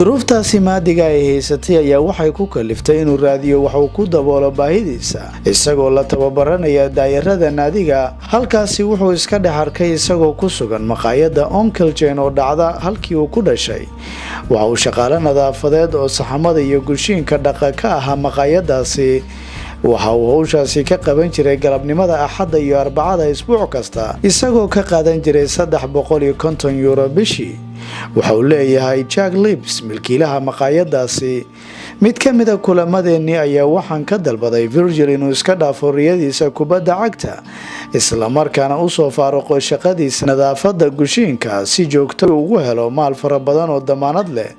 duruuftaasi maadiga ay haysatay ayaa waxay ku kaliftay inuu raadiyo wax uu ku daboolo baahidiisa isagoo la tababaranaya daayarada naadiga. halkaasi wuxuu iska dhex arkay isagoo ku sugan maqaayadda Uncle Jane oo dhacda halkii uu ku dhashay. waxa uu shaqaale nadaafadeed oo saxamada iyo gushiinka dhaqa ka ahaa maqaayadaasi. waxa uu hawshaasi ka qaban jiray galabnimada Axadda iyo Arbacada isbuuc kasta isagoo ka qaadan jiray €350 bishii. waxa uu leeyahay Jack Lips milkiilaha maqaayadaasi. mid ka mid ah kulamadeennii ayaa waxaan ka dalbaday Virgil inuu iska dhaafo riyadiisa kubadda cagta isla markaana u soo faaruqo shaqadiisa nadaafadda gushiinka si joogto ugu helo maal fara badan oo damaanad leh.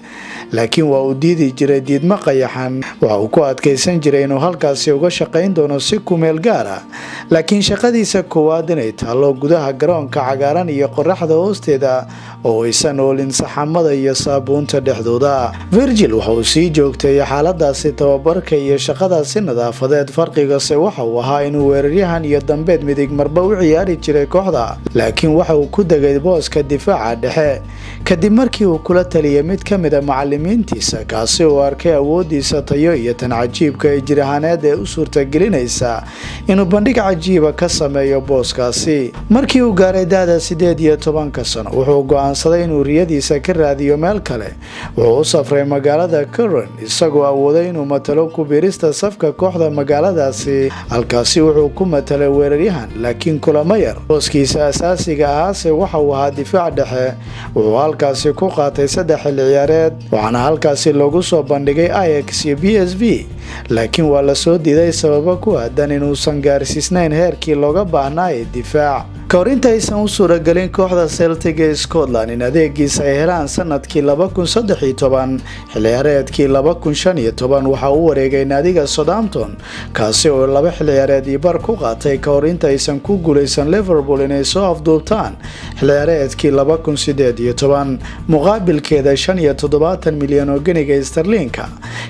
laakiin waa uu diidi jiray diidmo qayaxan. waxa uu ku adkaysan jiray inuu halkaasi uga shaqayn doono si ku meel gaar ah, laakiin shaqadiisa koowaad inay taalo gudaha garoonka cagaaran iyo qoraxda hoosteeda oo aysan oolin saxamada iyo saabuunta dhexdooda. Virgil waxa uu sii joogtay xaaladaasi tababarka iyo shaqadaasi nadaafadeed. farqigase waxa uu ahaa inuu weeraryahan iyo dambeed midig marba u ciyaari jiray kooxda, laakiin waxa uu ku degay booska difaaca dhexe kadib markii uu kula taliyay mid ka mid ah macallimiintiisa kaasi oo arkay awoodiisa tayo iyo tan cajiibka ee jir ahaaneed ee u suurtagelinaysa inuu bandhig cajiiba ka sameeyo booskaasi. markii uu gaaray da'da 18 sano wuxuu go'aansaday inuu riyadiisa ka raadiyo meel kale. wuxuu u safray magaalada Caron isagoo awooday inuu matalo ku biirista safka kooxda magaaladaasi. halkaasi wuxuu ku matalay weeraryahan laakiin kulamo yar. booskiisa asaasiga ahaase waxa uu ahaa difaac dhexe. wuxuu halkaasi ku qaatay 3 xilli ciyaareed waxaana halkaasi loogu soo bandhigay Ajax iyo PSV, laakiin waa la soo diiday sababo ku aadan inuusan gaarsiisnayn heerkii looga baahnaa ee difaac. kahor intaysan u suuragelin kooxda Celtic ee Scotland in adeegiisa ay helaan sanadkii 2013 xilli ciyaareedkii 2015 waxa uu wareegay naadiga Southampton kaasi oo 2 xilli ciyaareed iyo bar ku qaatay kahor intaysan ku guuleysan Liverpool inay soo afduubtaan xilli ciyaareedkii 2018 muqaabilkeeda 75 milyan oo ganiga sterlinka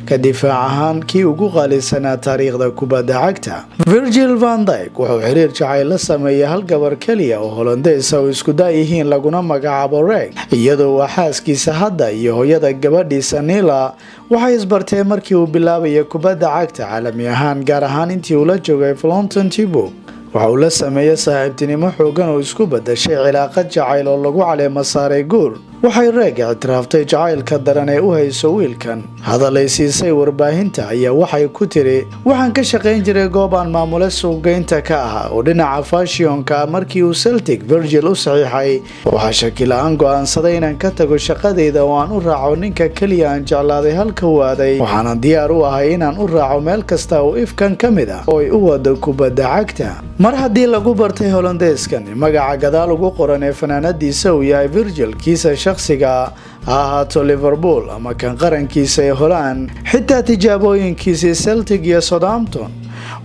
ka difaac ahaan kii ugu qaalisanaa taariikhda kubadda cagta. Virgil van Dijk wuxuu xiriir jacayl la sameeyay hal gabar oo Hollandeys oo isku daayihiin laguna magacaabo Reg, iyadoo waa xaaskiisa hadda iyo hooyada gabadhiisa Nila. waxay isbartay markii uu bilaabayay kubadda cagta caalami ahaan, gaar ahaan intii uu la joogay Fluton Town. waxa uu la sameeyay saaxiibtinimo xoogan oo isku bedeshay cilaaqad jacayl oo lagu caleemo saaray guur. waxay Reg ictiraaftay jacaylka daran ee u hayso wiilkan. hadal ay siisay warbaahinta ayaa waxay ku tiri, waxaan ka shaqayn jiray goob aan maamule suuqgeynta ka ahaa oo dhinaca fashionka. markii uu Celtic Virgil u saxiixay waxaa shaki la'aan go'aansaday inaan ka tago shaqadayda oo aan u raaco ninka keliya aan jeclaaday halka uu aaday. waxaana diyaar u ahay inaan u raaco meel kasta oo ifkan ka mid ah oo ay u wado kubadda cagta. mar haddii lagu bartay Hollandeyskan magaca gadaal ugu qoran ee fanaanadiisa uu yahay Virgil kiisa shakhsiga ha ahaato Liverpool ama kan qarankiisa ee Holland, xitaa tijaabooyinkiisii Celtic iyo Southampton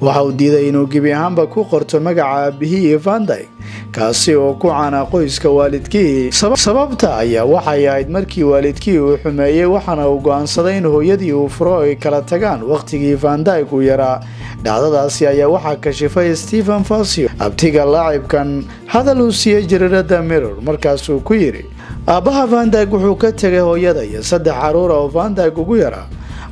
waxa uu diiday inuu gebi ahaanba ku qorto magaca aabihii Van Dijk kaasi oo ku caana qoyska waalidkii. sababta ayaa waxay ahayd markii waalidkii uu xumeeyay waxaana uu go'aansaday in hooyadii uu furo ay kala tagaan waqtigii Van Dijk uu yaraa. dhacdadaasi ayaa waxaa kashifay Stephen Fazio abtiga laacibkan hadal uu siiyay jariirada Mirror. markaasuu ku yiri, aabaha Van Dijk wuxuu ka tagay hooyada iyo 3 caruur oo Van Dijk ugu yaraa.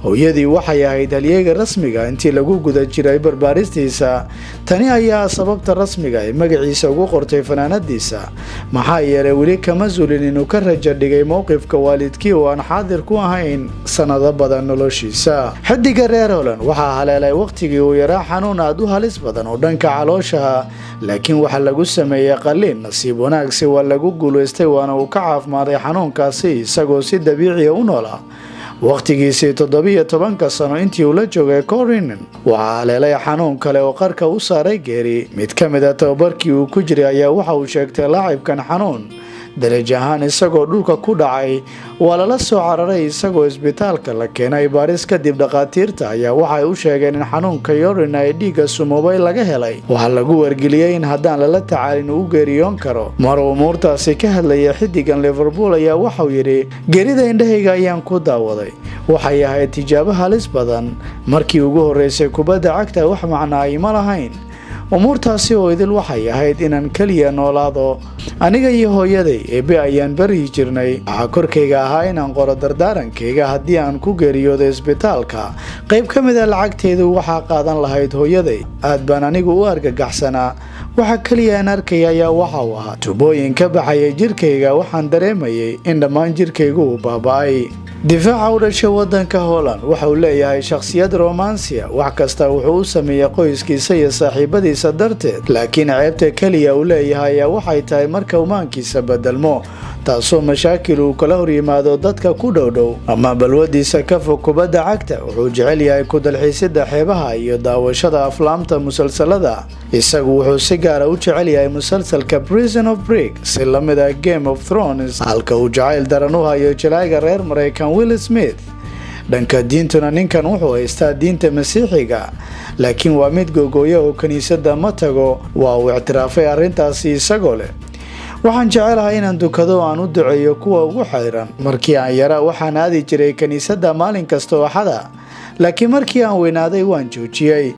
hooyadii waxay ahayd halyeega rasmiga intii lagu guda jiray barbaaristiisa. tani ayaa sababta rasmiga ee magaciisa ugu qortay fanaanadiisa, maxaa yeelay weli kama zulin inuu ka rajo dhigay mowqifka waalidkii oo aan xaadir ku ahayn sanado badan noloshiisa. xidiga reer Holland waxaa haleelay waqtigii uu yaraa xanuun aad u halis badan oo dhanka caloosha, laakiin waxa lagu sameeyay qalliin. nasiib wanaagsi waa lagu guuleystay waana uu ka caafimaaday xanuunkaasi isagoo si dabiici ah u noolaa. waqtigiisii 17 sano intii uu la joogay Corinen waxaa haleelay xanuun kale oo qarka u saaray geeri. mid ka mid ah tababarkii uu ku jiray ayaa waxa uu sheegtay laacibkan xanuun darajo ahaan isagoo dhulka ku dhacay. waa lala soo cararay isagoo isbitaalka la keenay baaris kadib. dhaqaatiirta ayaa waxay u sheegeen in xanuunka urine ay dhiigga sumoobay laga helay. waxaa lagu wargeliyay in haddaan lala tacaalin uu geeriyoon karo. mar uu umuurtaasi ka hadlayay xidigan Liverpool ayaa waxau yidhi, geerida indhahayga ayaan ku daawaday. waxay ahayd tijaabo halis badan. markii ugu horeysay kubadda cagta wax macna ay ma lahayn. umuurtaasi oo idil waxay ahayd inaan kaliya noolaado. Aniga iyo hooyaday Eebbe ayaan bari jirnay. Waxa korkayga ahaa inaan qoro dardaarankayga haddii aan ku geeriyoodo isbitaalka. Qayb ka mid ah lacagteedu waxa qaadan lahayd hooyaday. Aad baan anigu u argagaxsanaa. Waxa kaliya aan arkay ayaa waxa uu ahaa tubooyin ka baxaya jirkayga. Waxaan dareemayay in dhammaan jirkaygu uu baaba'ay. difaaca u dhashay wadanka Holland waxa uu leeyahay shakhsiyad romansiya. Wax kasta wuxuu u sameeyay qoyskiisa iyo saaxiibadiisa darteed, laakiin ceebta kaliya uu leeyahay waxay tahay marka uu maankiisa bedelmo, taasoo mashaakil uu kala hor yimaado dadka ku dhowdhow ama balwadiisa ka fog kubadda cagta. Wuxuu jecel yahay ku dalxiisidda xeebaha iyo daawashada aflaamta musalsalada. Isagu wuxuu si gaar ah u jecel yahay musalsalka Prison Break si la mid ah Game of Thrones, halka uu jacayl daran u hayo jilayga reer Mareykan Will Smith. dhanka diintuna ninkan wuxuu haystaa diinta Masiixiga, laakiin waa mid gogooya oo kaniisadda ma tago. waa uu ictiraafay arrintaasi isagoo leh, waxaan jecelahay inaan dukado oo aan u duceeyo kuwa ugu xayran. Markii aan yaraa waxaan aadi jiray kaniisadda maalin kasta oo Axada, laakiin markii aan weynaaday waan joojiyay.